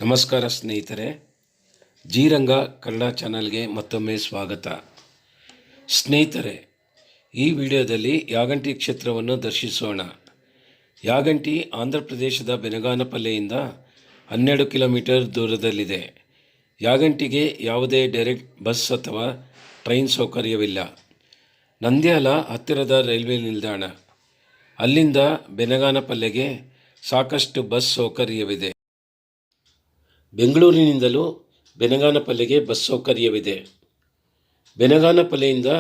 ನಮಸ್ಕಾರ ಸ್ನೇಹಿತರೆ, ಜೀರಂಗ ಕನ್ನಡ ಚಾನಲ್ಗೆ ಮತ್ತೊಮ್ಮೆ ಸ್ವಾಗತ. ಸ್ನೇಹಿತರೆ, ಈ ವಿಡಿಯೋದಲ್ಲಿ ಯಾಗಂಟಿ ಕ್ಷೇತ್ರವನ್ನು ದರ್ಶಿಸೋಣ. ಯಾಗಂಟಿ ಆಂಧ್ರ ಪ್ರದೇಶದ ಬೆನಗಾನಪಲ್ಲೆಯಿಂದ 12 ಕಿಲೋಮೀಟರ್ ದೂರದಲ್ಲಿದೆ. ಯಾಗಂಟಿಗೆ ಯಾವುದೇ ಡೈರೆಕ್ಟ್ ಬಸ್ ಅಥವಾ ಟ್ರೈನ್ ಸೌಕರ್ಯವಿಲ್ಲ. ನಂದ್ಯಾಲ ಹತ್ತಿರದ ರೈಲ್ವೆ ನಿಲ್ದಾಣ. ಅಲ್ಲಿಂದ ಬೆನಗಾನಪಲ್ಲೆಗೆ ಸಾಕಷ್ಟು ಬಸ್ ಸೌಕರ್ಯವಿದೆ. ಬೆಂಗಳೂರಿನಿಂದಲೂ ಬೆನಗಾನಪಲ್ಲೆಗೆ ಬಸ್ ಸೌಕರ್ಯವಿದೆ. ಬೆನಗಾನಪಲ್ಲೆಯಿಂದ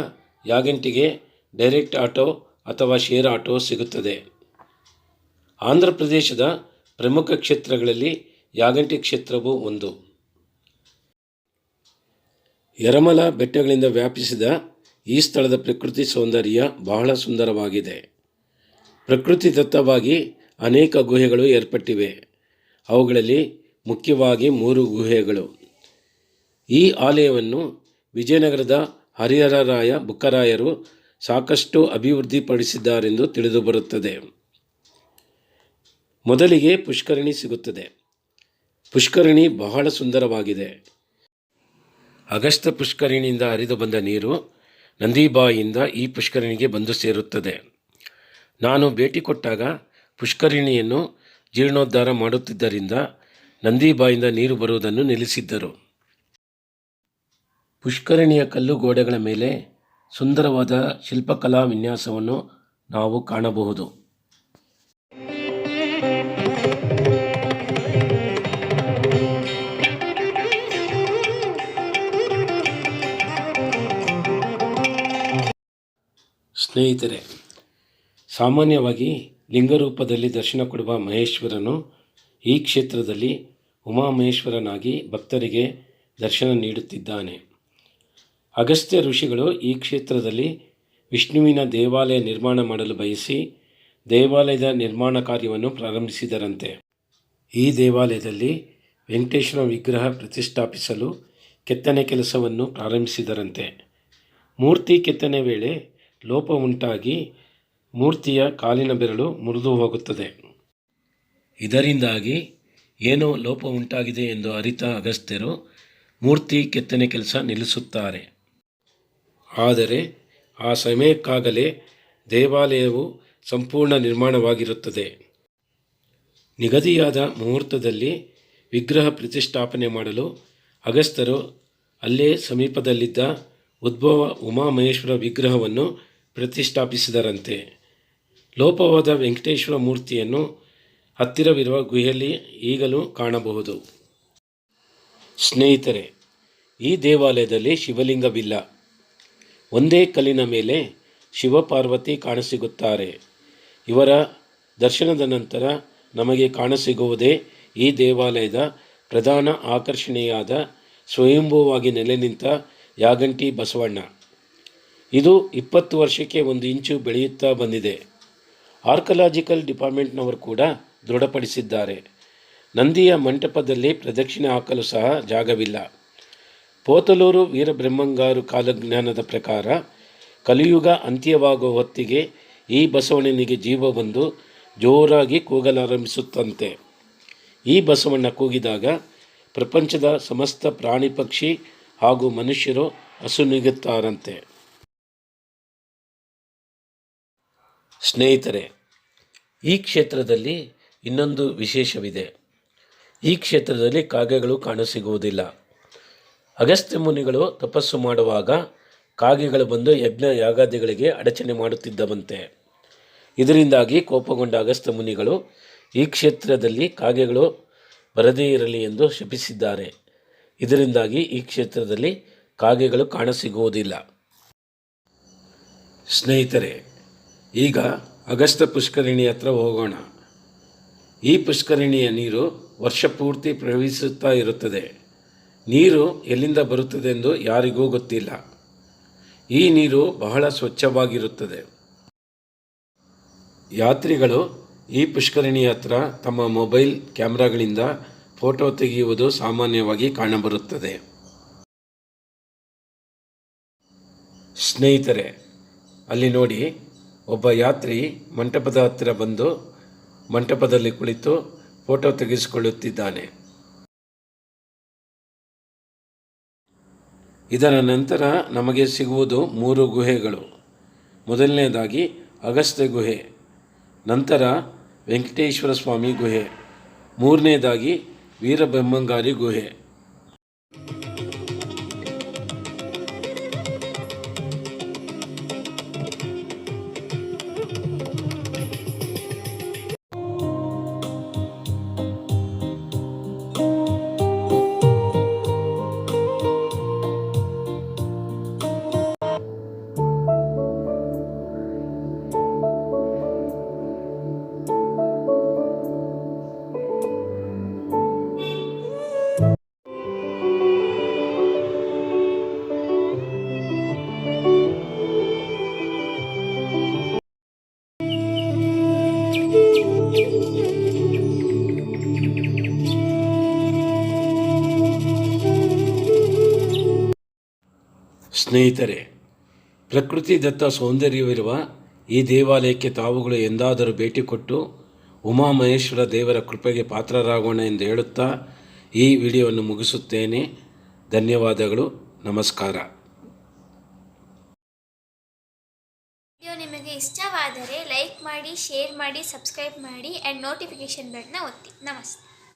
ಯಾಗಂಟಿಗೆ ಡೈರೆಕ್ಟ್ ಆಟೋ ಅಥವಾ ಶೇರ್ ಆಟೋ ಸಿಗುತ್ತದೆ. ಆಂಧ್ರ ಪ್ರದೇಶದ ಪ್ರಮುಖ ಕ್ಷೇತ್ರಗಳಲ್ಲಿ ಯಾಗಂಟಿ ಕ್ಷೇತ್ರವೂ ಒಂದು. ಎರಮಲ ಬೆಟ್ಟಗಳಿಂದ ವ್ಯಾಪಿಸಿದ ಈ ಸ್ಥಳದ ಪ್ರಕೃತಿ ಸೌಂದರ್ಯ ಬಹಳ ಸುಂದರವಾಗಿದೆ. ಪ್ರಕೃತಿದತ್ತವಾಗಿ ಅನೇಕ ಗುಹೆಗಳು ಏರ್ಪಟ್ಟಿವೆ. ಅವುಗಳಲ್ಲಿ ಮುಖ್ಯವಾಗಿ 3 ಗುಹೆಗಳು. ಈ ಆಲಯವನ್ನು ವಿಜಯನಗರದ ಹರಿಹರರಾಯ ಬುಕ್ಕರಾಯರು ಸಾಕಷ್ಟು ಅಭಿವೃದ್ಧಿಪಡಿಸಿದ್ದಾರೆಂದು ತಿಳಿದುಬರುತ್ತದೆ. ಮೊದಲಿಗೆ ಪುಷ್ಕರಣಿ ಸಿಗುತ್ತದೆ. ಪುಷ್ಕರಣಿ ಬಹಳ ಸುಂದರವಾಗಿದೆ. ಅಗಸ್ತ್ಯ ಪುಷ್ಕರಣಿಯಿಂದ ಹರಿದು ಬಂದ ನೀರು ನಂದಿಬಾಯಿಯಿಂದ ಈ ಪುಷ್ಕರಣಿಗೆ ಬಂದು ಸೇರುತ್ತದೆ. ನಾನು ಭೇಟಿ ಕೊಟ್ಟಾಗ ಪುಷ್ಕರಣಿಯನ್ನು ಜೀರ್ಣೋದ್ಧಾರ ಮಾಡುತ್ತಿದ್ದರಿಂದ ನಂದಿಬಾಯಿಂದ ನೀರು ಬರುವುದನ್ನು ನಿಲ್ಲಿಸಿದ್ದರು. ಪುಷ್ಕರಣಿಯ ಕಲ್ಲು ಗೋಡೆಗಳ ಮೇಲೆ ಸುಂದರವಾದ ಶಿಲ್ಪಕಲಾ ವಿನ್ಯಾಸವನ್ನು ನಾವು ಕಾಣಬಹುದು. ಸ್ನೇಹಿತರೆ, ಸಾಮಾನ್ಯವಾಗಿ ಲಿಂಗರೂಪದಲ್ಲಿ ದರ್ಶನ ಕೊಡುವ ಮಹೇಶ್ವರನು ಈ ಕ್ಷೇತ್ರದಲ್ಲಿ ಉಮಾಮಹೇಶ್ವರನಾಗಿ ಭಕ್ತರಿಗೆ ದರ್ಶನ ನೀಡುತ್ತಿದ್ದಾನೆ. ಅಗಸ್ತ್ಯ ಋಷಿಗಳು ಈ ಕ್ಷೇತ್ರದಲ್ಲಿ ವಿಷ್ಣುವಿನ ದೇವಾಲಯ ನಿರ್ಮಾಣ ಮಾಡಲು ಬಯಸಿ ದೇವಾಲಯದ ನಿರ್ಮಾಣ ಕಾರ್ಯವನ್ನು ಪ್ರಾರಂಭಿಸಿದರಂತೆ. ಈ ದೇವಾಲಯದಲ್ಲಿ ವೆಂಕಟೇಶ್ವರ ವಿಗ್ರಹ ಪ್ರತಿಷ್ಠಾಪಿಸಲು ಕೆತ್ತನೆ ಕೆಲಸವನ್ನು ಪ್ರಾರಂಭಿಸಿದರಂತೆ. ಮೂರ್ತಿ ಕೆತ್ತನೆ ವೇಳೆ ಲೋಪ ಉಂಟಾಗಿ ಮೂರ್ತಿಯ ಕಾಲಿನ ಬೆರಳು ಮುರಿದು ಹೋಗುತ್ತದೆ. ಇದರಿಂದಾಗಿ ಏನೋ ಲೋಪ ಉಂಟಾಗಿದೆ ಎಂದು ಅರಿತ ಅಗಸ್ತ್ಯರು ಮೂರ್ತಿ ಕೆತ್ತನೆ ಕೆಲಸ ನಿಲ್ಲಿಸುತ್ತಾರೆ. ಆದರೆ ಆ ಸಮಯಕ್ಕಾಗಲೇ ದೇವಾಲಯವು ಸಂಪೂರ್ಣ ನಿರ್ಮಾಣವಾಗಿರುತ್ತದೆ. ನಿಗದಿಯಾದ ಮುಹೂರ್ತದಲ್ಲಿ ವಿಗ್ರಹ ಪ್ರತಿಷ್ಠಾಪನೆ ಮಾಡಲು ಅಗಸ್ತ್ಯರು ಅಲ್ಲೇ ಸಮೀಪದಲ್ಲಿದ್ದ ಉದ್ಭವ ಉಮಾಮಹೇಶ್ವರ ವಿಗ್ರಹವನ್ನು ಪ್ರತಿಷ್ಠಾಪಿಸಿದರಂತೆ. ಲೋಪವಾದ ವೆಂಕಟೇಶ್ವರ ಮೂರ್ತಿಯನ್ನು ಹತ್ತಿರವಿರುವ ಗುಹೆಯಲ್ಲಿ ಈಗಲೂ ಕಾಣಬಹುದು. ಸ್ನೇಹಿತರೆ, ಈ ದೇವಾಲಯದಲ್ಲಿ ಶಿವಲಿಂಗವಿಲ್ಲ. ಒಂದೇ ಕಲ್ಲಿನ ಮೇಲೆ ಶಿವಪಾರ್ವತಿ ಕಾಣಸಿಗುತ್ತಾರೆ. ಇವರ ದರ್ಶನದ ನಂತರ ನಮಗೆ ಕಾಣಸಿಗುವುದೇ ಈ ದೇವಾಲಯದ ಪ್ರಧಾನ ಆಕರ್ಷಣೆಯಾದ ಸ್ವಯಂಭೂವಾಗಿ ನೆಲೆ ನಿಂತ ಯಾಗಂಟಿ ಬಸವಣ್ಣ. ಇದು 20 ವರ್ಷಕ್ಕೆ 1 ಇಂಚು ಬೆಳೆಯುತ್ತಾ ಬಂದಿದೆ. ಆರ್ಕಲಾಜಿಕಲ್ ಡಿಪಾರ್ಟ್ಮೆಂಟ್ನವರು ಕೂಡ ದೃಢಪಡಿಸಿದ್ದಾರೆ. ನಂದಿಯ ಮಂಟಪದಲ್ಲಿ ಪ್ರದಕ್ಷಿಣೆ ಹಾಕಲು ಸಹ ಜಾಗವಿಲ್ಲ. ಪೋತಲೂರು ವೀರಬ್ರಹ್ಮಂಗಾರು ಕಾಲಜ್ಞಾನದ ಪ್ರಕಾರ ಕಲಿಯುಗ ಅಂತ್ಯವಾಗುವ ಹೊತ್ತಿಗೆ ಈ ಬಸವಣ್ಣನಿಗೆ ಜೀವ ಬಂದು ಜೋರಾಗಿ ಕೂಗಲಾರಂಭಿಸುತ್ತಂತೆ. ಈ ಬಸವಣ್ಣ ಕೂಗಿದಾಗ ಪ್ರಪಂಚದ ಸಮಸ್ತ ಪ್ರಾಣಿ ಪಕ್ಷಿ ಹಾಗೂ ಮನುಷ್ಯರು ಅಸುನೀಗುತ್ತಾರಂತೆ. ಸ್ನೇಹಿತರೆ, ಈ ಕ್ಷೇತ್ರದಲ್ಲಿ ಇನ್ನೊಂದು ವಿಶೇಷವಿದೆ. ಈ ಕ್ಷೇತ್ರದಲ್ಲಿ ಕಾಗೆಗಳು ಕಾಣಸಿಗುವುದಿಲ್ಲ. ಅಗಸ್ತ್ಯ ಮುನಿಗಳು ತಪಸ್ಸು ಮಾಡುವಾಗ ಕಾಗೆಗಳು ಬಂದು ಯಜ್ಞ ಯಾಗಾದಿಗಳಿಗೆ ಅಡಚಣೆ ಮಾಡುತ್ತಿದ್ದವಂತೆ. ಇದರಿಂದಾಗಿ ಕೋಪಗೊಂಡ ಅಗಸ್ತ್ಯ ಮುನಿಗಳು ಈ ಕ್ಷೇತ್ರದಲ್ಲಿ ಕಾಗೆಗಳು ಬರದೇ ಇರಲಿ ಎಂದು ಶಪಿಸಿದ್ದಾರೆ. ಇದರಿಂದಾಗಿ ಈ ಕ್ಷೇತ್ರದಲ್ಲಿ ಕಾಗೆಗಳು ಕಾಣಸಿಗುವುದಿಲ್ಲ. ಸ್ನೇಹಿತರೆ, ಈಗ ಅಗಸ್ತ್ಯ ಪುಷ್ಕರಣಿ ಹತ್ರ ಹೋಗೋಣ. ಈ ಪುಷ್ಕರಣಿಯ ನೀರು ವರ್ಷ ಪೂರ್ತಿ ಪ್ರವಹಿಸುತ್ತಾ ಇರುತ್ತದೆ. ನೀರು ಎಲ್ಲಿಂದ ಬರುತ್ತದೆಂದು ಯಾರಿಗೂ ಗೊತ್ತಿಲ್ಲ. ಈ ನೀರು ಬಹಳ ಸ್ವಚ್ಛವಾಗಿರುತ್ತದೆ. ಯಾತ್ರಿಗಳು ಈ ಪುಷ್ಕರಣಿಯ ಹತ್ರ ತಮ್ಮ ಮೊಬೈಲ್ ಕ್ಯಾಮೆರಾಗಳಿಂದ ಫೋಟೋ ತೆಗೆಯುವುದು ಸಾಮಾನ್ಯವಾಗಿ ಕಾಣಬರುತ್ತದೆ. ಸ್ನೇಹಿತರೆ, ಅಲ್ಲಿ ನೋಡಿ, ಒಬ್ಬ ಯಾತ್ರಿ ಮಂಟಪದ ಹತ್ತಿರ ಬಂದು ಮಂಟಪದಲ್ಲಿ ಕುಳಿತು ಫೋಟೋ ತೆಗೆಸಿಕೊಳ್ಳುತ್ತಿದ್ದಾನೆ. ಇದರ ನಂತರ ನಮಗೆ ಸಿಗುವುದು 3 ಗುಹೆಗಳು. ಮೊದಲನೇದಾಗಿ ಅಗಸ್ತ್ಯ ಗುಹೆ, ನಂತರ ವೆಂಕಟೇಶ್ವರ ಸ್ವಾಮಿ ಗುಹೆ, ಮೂರನೇದಾಗಿ ವೀರಬ್ರಹ್ಮಂಗಾರಿ ಗುಹೆ. ಸ್ನೇಹಿತರೆ, ಪ್ರಕೃತಿ ದತ್ತ ಸೌಂದರ್ಯವಿರುವ ಈ ದೇವಾಲಯಕ್ಕೆ ತಾವುಗಳು ಎಂದಾದರೂ ಭೇಟಿ ಕೊಟ್ಟು ಉಮಾಮಹೇಶ್ವರ ದೇವರ ಕೃಪೆಗೆ ಪಾತ್ರರಾಗೋಣ ಎಂದು ಹೇಳುತ್ತಾ ಈ ವಿಡಿಯೋವನ್ನು ಮುಗಿಸುತ್ತೇನೆ. ಧನ್ಯವಾದಗಳು. ನಮಸ್ಕಾರ. ವಿಡಿಯೋ ನಿಮಗೆ ಇಷ್ಟವಾದರೆ ಲೈಕ್ ಮಾಡಿ, ಶೇರ್ ಮಾಡಿ, ಸಬ್ಸ್ಕ್ರೈಬ್ ಮಾಡಿ ಆ್ಯಂಡ್ ನೋಟಿಫಿಕೇಷನ್ ಬೆಲ್ನ ಒತ್ತಿ. ನಮಸ್ತೆ.